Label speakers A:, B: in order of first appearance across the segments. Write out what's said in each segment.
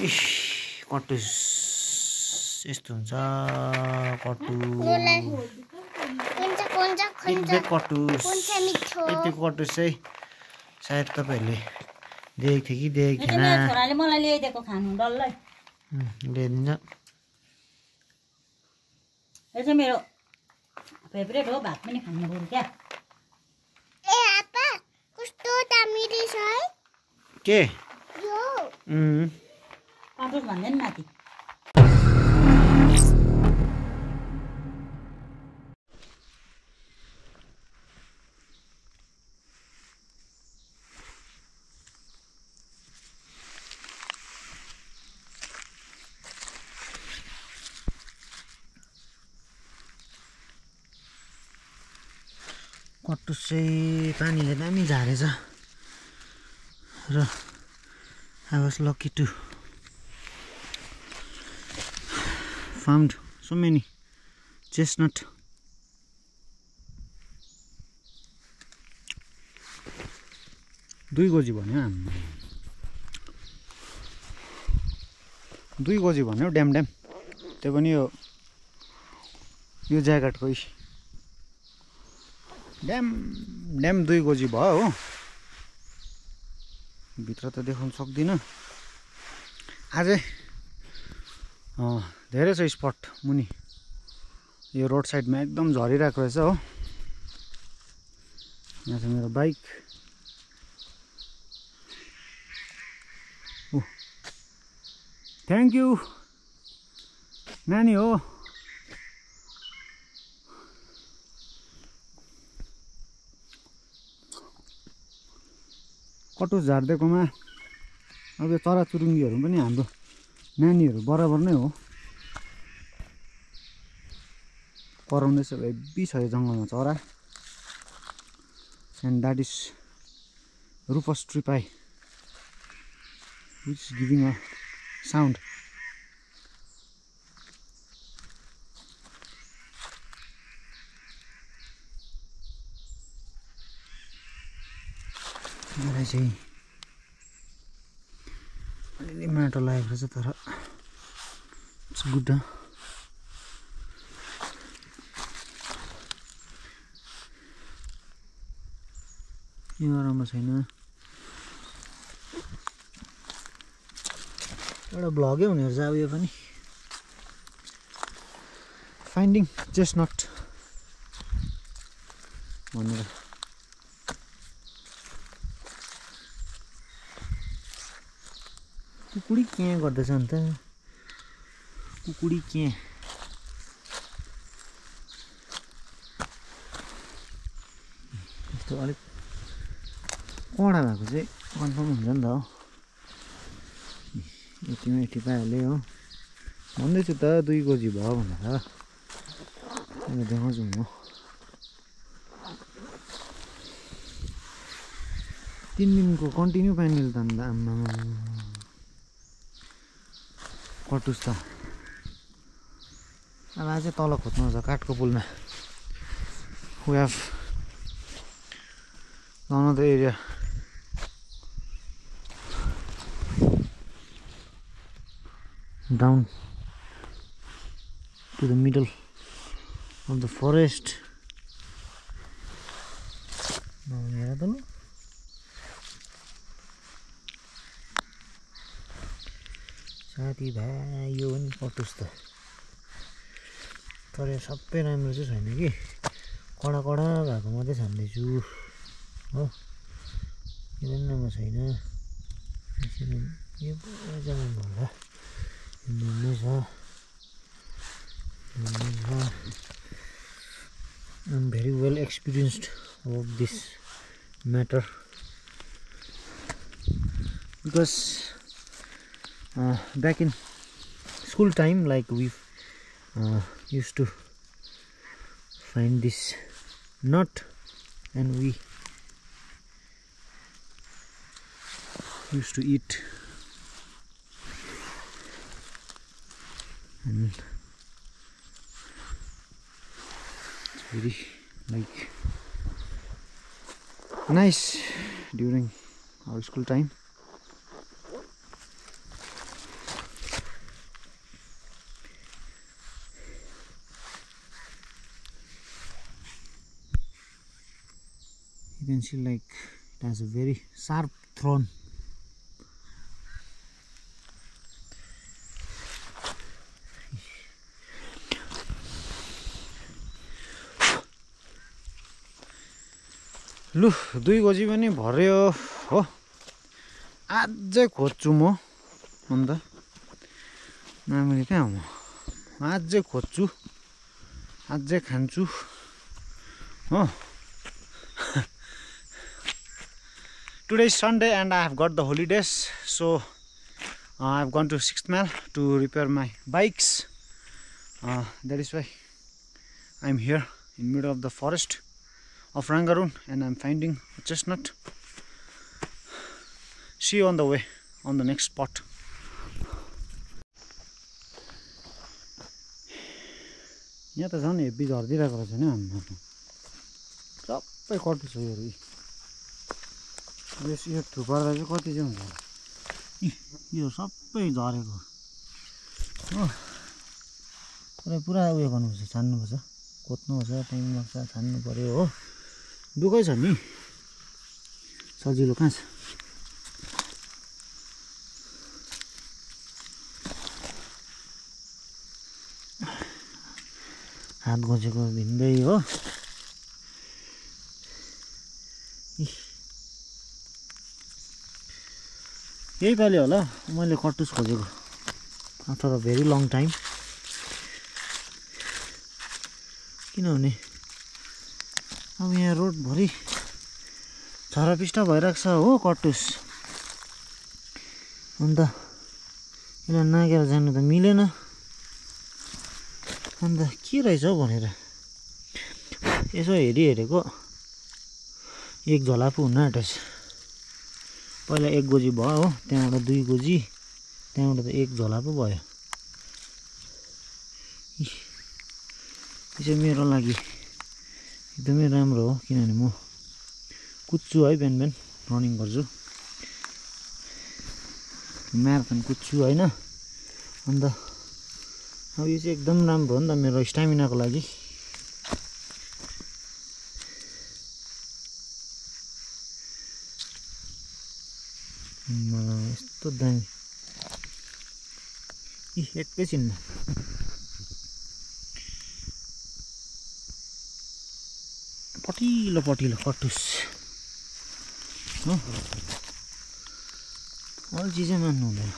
A: इस कटुस यस्तो हुन्छ कटु यति कटुस चाहिँ सायद तपाईहरुले देखेको थियो कि देखेको थिएन
B: छोराले मलाई ल्याइदिएको खानु डल्लै
A: ल्याइदिन्छ
B: यो चाहिँ मेरो फेभरेट हो भात पनि खानु पर्यो क्या
C: ए आपा कस्तो दामी रहेछ है
A: के
C: यो
B: कटुस भन्दैन माथि
A: कटुस चाहिँ पानीले दामी झारेछ र I was lucky to found so many chestnut. दुई गोजी भन्यो ड्याम त्यो पनि यो ज्याकेटको ड्याम 2 गोजी भयो हो भित्र त देखाउन सक्दिनँ अझै धेरै छ स्पट मुनि यो रोड साइडमा एकदम झरिरहेको रहेछ हो यहाँ छ मेरो बाइक थ्याङ्क यू नानी हो कटुस झार्दैकोमा अब यो चराचुरुङ्गीहरू पनि हाम्रो नानीहरू बराबर नै हो कराउँदैछ हेभी छ यो जङ्गलमा चरा and that is rufous treepie which is giving a sound मलाई चाहिँ अलिअलि माटो लागेको रहेछ तर इट्स गुड यो राम्रो छैन एउटा भ्लगै हुने रहेछ अब यो पनि फाइन्डिङ चेस्टनट भनेर कुकुडी के गर्दैछ अन्त कुकुडी के यस्तो अलिक कडा भएको चाहिँ कन्फर्म हुन्छ नि त हो यति पाइहाल्यो हो भन्दैछु त 2 गोजी भयो भनेर देखाउँछु म 3 दिनको कन्टिन्यू पानी त अन्त आम्मा कटुस त अब अझै तल खोज्नु छ काठको पुलमा we have another area down to the middle of the forest साथी भाइ यो पनि कटुस त तर सबै राम्रो चाहिँ छैन कि कडा भएको मात्रै छान्दैछु हो यो पनि राम्रो छैन यो जमिन होला I'm very well experienced about this matter because back in school time like we used to find this nut and we used to eat and it's very like nice during our school time You can see like it has a very sharp thorn. लु 2 बजी पनि भर्यो हो अझै खोज्छु म अन्त नामले कहाँ हो अझै खोज्छु अझै खान्छु हो Today is Sunday and I have got the holidays, so I have gone to 6th Mile to repair my bikes. That is why I am here in middle of the forest of Rangaroon and I am finding a chestnut. See you on the way on the next spot. यहाँ त झन् heavy झर्दिरहेको रहेछ नि हाम्रो सबै कटु छ यो थुपर्दा चाहिँ कति चाहिँ हुन्छ यो सबै झरेको हो पुरा उयो गर्नुपर्छ छान्नुपर्छ कोत्नुपर्छ टाइम लाग्छ छान्नु पर्यो हो दुःखै छ नि सजिलो कहाँ छ हात घोचेको भिन्दै हो यही पालि होला मैले कटुस खोजेको after a very long time किनभने अब यहाँ रोडभरि छरपिष्ट भइरहेको छ हो कटुस अन्त यसलाई नागेर जानु त मिलेन अन्त के रहेछ हौ भनेर यसो हेरेको एक झोला पो हुन आँटेछ पहिला 1 गोजी भयो हो त्यहाँबाट 2 गोजी त्यहाँबाट त 1 झोला पो भयो यो चाहिँ मेरो लागि एकदमै राम्रो हो किनभने म कुद्छु है बिहान बिहान रनिङ गर्छु म्याराथन कुद्छु हैन अन्त अब यो चाहिँ एकदम राम्रो हो नि त मेरो स्टामिनाको लागि यस्तो दामी एकैछिनमा पटिलो पटिलो कटुस हो अल्छी चाहिँ मान्नु हुँदैन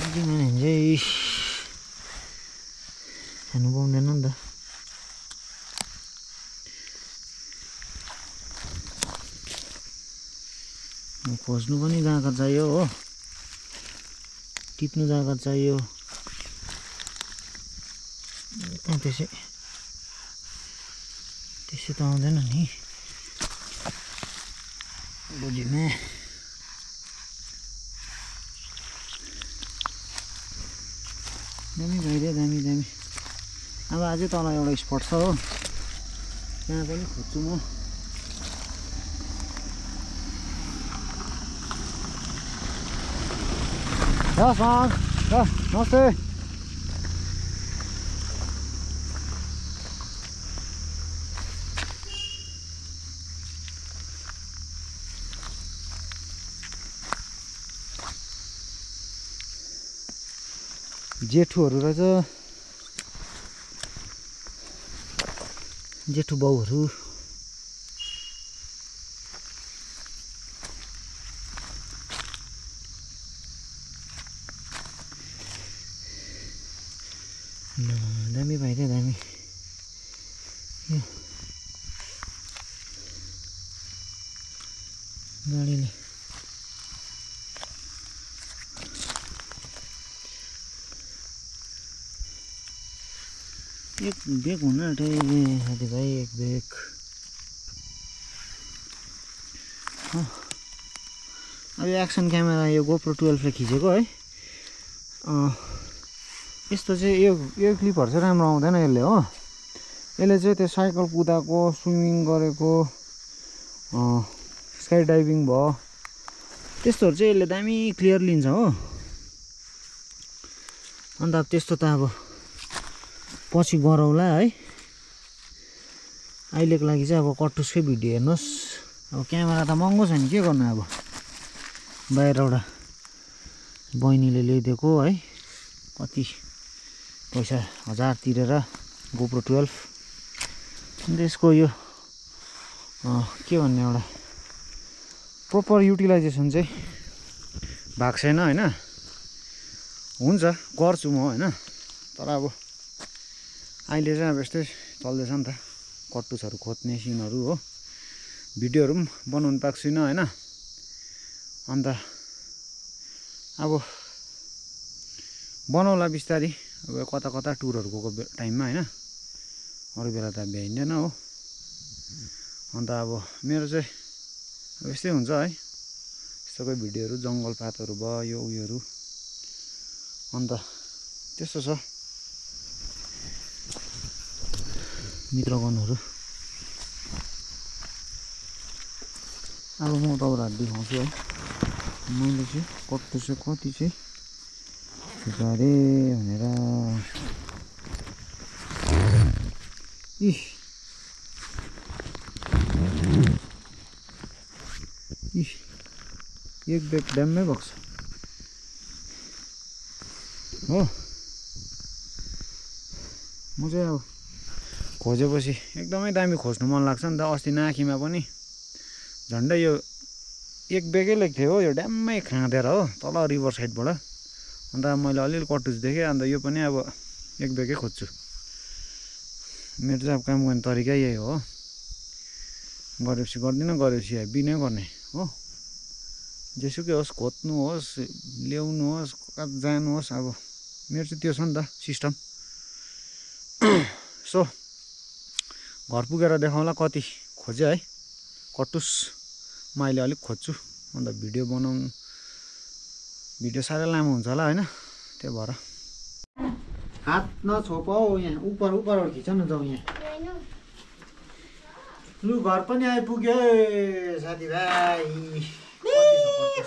A: अल्छी मान्यो भने चाहिँ खानु पाउँदैन नि त खोज्नु पनि जग्गा चाहियो हो टिप्नु जग्गा चाहियो त्यहाँ त्यसै त आउँदैन नि बुझिमे दामी भइदियो दामी दामी अब अझै तल एउटा स्पट छ हो त्यहाँ पनि खोज्छु म नमस्ते जेठुहरू रहेछ जेठु बाउहरू दामी भइदियो दामी यो गाडीले एक बेग हुन आँटे साथी भाइ एक बेग अब यो एक्सन क्यामेरा यो गोप्रो 12 ले खिचेको है यस्तो चाहिँ यो क्लिपहरु चाहिँ राम्रो आउँदैन यसले हो यसले चाहिँ त्यो साइकल कुदाको स्विमिङ गरेको स्काई डाइभिङ भयो त्यस्तोहरु चाहिँ यसले दामी क्लियर लिन्छ हो अन्त अब त्यस्तो त अब पछि गरौला है अहिलेको लागि चाहिँ अब कटुसकै भिडियो हेर्नुस् अब क्यामेरा त महँगो छ नि के गर्नु अब बाहिरबाट बहिनीले ल्याइदिएको है कति पैसा 1000 तिरेर GoPro 12 अन्त यसको यो के भन्ने एउटा प्रोपर युटिलाइजेसन चाहिँ भएको छैन होइन हुन्छ गर्छु म होइन तर अब अहिले चाहिँ अब यस्तै चल्दैछ नि त कट्टुसहरू खोज्ने सिनहरू हो भिडियोहरू पनि बनाउनु पाएको छुइनँ होइन अन्त अब बनाउला बिस्तारी अब कता कता टुरहरू गएको टाइममा होइन अरू बेला त भ्याइँदैन हो अन्त अब मेरो चाहिँ अब यस्तै हुन्छ है यस्तोकै भिडियोहरू जङ्गल पातहरू भयो यो उयोहरू अन्त त्यस्तो छ मित्रगणहरू अब म तपाईँलाई देखाउँछु है मैले चाहिँ कट्टु चाहिँ कति चाहिँ गरे भनेर एक ब्याग ड्याममै भएको छ हो म चाहिँ अब खोजेपछि एकदमै दामी खोज्नु मन लाग्छ नि त अस्ति नाखीमा पनि झन्डै यो एक ब्यागै लेख्थेँ थियो हो यो ड्याममै खाँदेर हो तल रिभर साइडबाट अन्त मैले अलिअलि कट्टुस देखेँ अन्त यो पनि अब एक ब्यागै खोज्छु मेरो चाहिँ अब काम गर्ने तरिका यही हो गरेपछि गर्दिनँ गरेपछि हेभी नै गर्ने हो जेसुकै होस् खोज्नु होस् ल्याउनु होस् कहाँ जानुहोस् अब मेरो चाहिँ त्यो छ नि त सिस्टम सो घर पुगेर देखाउँला कति खोजेँ है कट्टुस म अहिले अलिक खोज्छु अन्त भिडियो बनाउनु भिडियो साह्रै लामो हुन्छ होला होइन त्यही भएर हात नछोप हौ यहाँ उपरबाट खिच न जाउँ यहाँ लु घर पनि आइपुग्यो साथीभाइ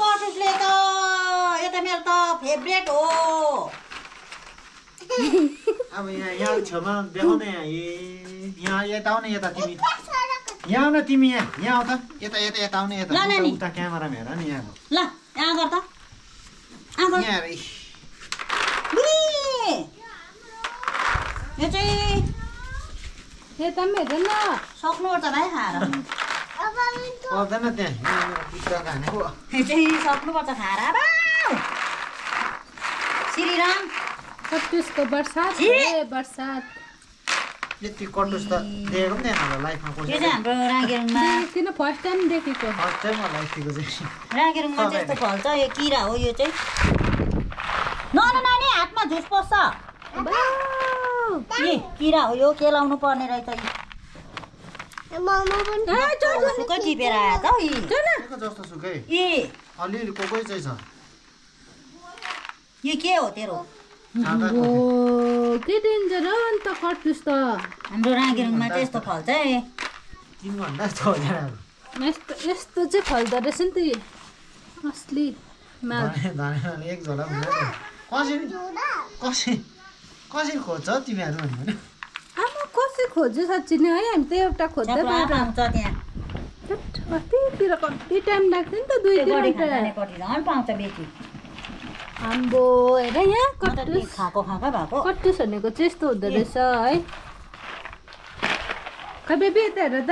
B: कटुसले त यो त मेरो त फेभरेट हो
A: अब यहाँ छेउमा देखाउने यहाँ यता आउने यता तिमी यहाँ आउन तिमी यहाँ आउ त यता यता यता आउने यता उता क्यामेरा हेर नि यहाँ
B: ल यहाँ गर त
A: यहाँ
B: यो चाहिँ
D: यता पनि हेर न
B: सक्नुपर्छ भाइ खाएर
A: पर्दैन त्यहाँ हानेको
B: यो चाहिँ सक्नुपर्छ खाएर श्रीराम
D: कट्टुसको बर्सात बर्सात
A: यति कट्टुस त देखेको पनि थिएन होला लाइफमा
B: यो चाहिँ हाम्रो राँगेरुङमा
D: किन फर्स्ट टाइम देखेको
A: फर्स्ट टाइम होला यतिको चाहिँ
B: राँगेरुङमा चाहिँ यस्तो फल्छ यो किरा हो यो चाहिँ नानी हातमा झुस पस्छ किरा हो यो केलाउनु पर्ने रहेछ सुकै टिपेर आएछ हौ
A: जस्तो सुकै अलिअलि कोही चाहिँ छ
B: यो के हो तेरो
D: के डेन्जर हो अन्त कट्टुस त
B: हाम्रो राँगेरुङमा चाहिँ यस्तो फल्छ है
A: 3 घण्टा जस्तो
D: यस्तो चाहिँ फल्दो रहेछ नि त असली माल
A: एक झोला कसरी खोज्छ तिमीहरू भन्नु
D: आमा कसरी खोज्यो साँच्ची नै है हामी त एउटा खोज्दै
B: पाउँछ त्यहाँ
D: कतितिर कति टाइम लाग्छ नि त 2-3 घन्टा
B: पाउँछ बेसी
D: आम्बो हेर यहाँ कट्टुस
B: खाएको भएको
D: कट्टुस भनेको चाहिँ यस्तो हुँदो रहेछ है खै बेबी यता हेर त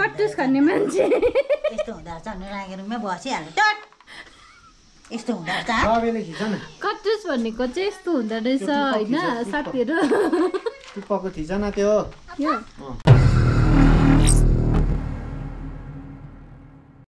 D: कट्टुस खाने मान्छे
B: यस्तो हुँदो रहेछ भने राँगेरुङमै बसिहाल्छ यस्तो हुँदो रहेछ
D: कट्टुस भनेको चाहिँ यस्तो हुँदो रहेछ होइन साथीहरू
A: टुप्पाको थिच न त्यो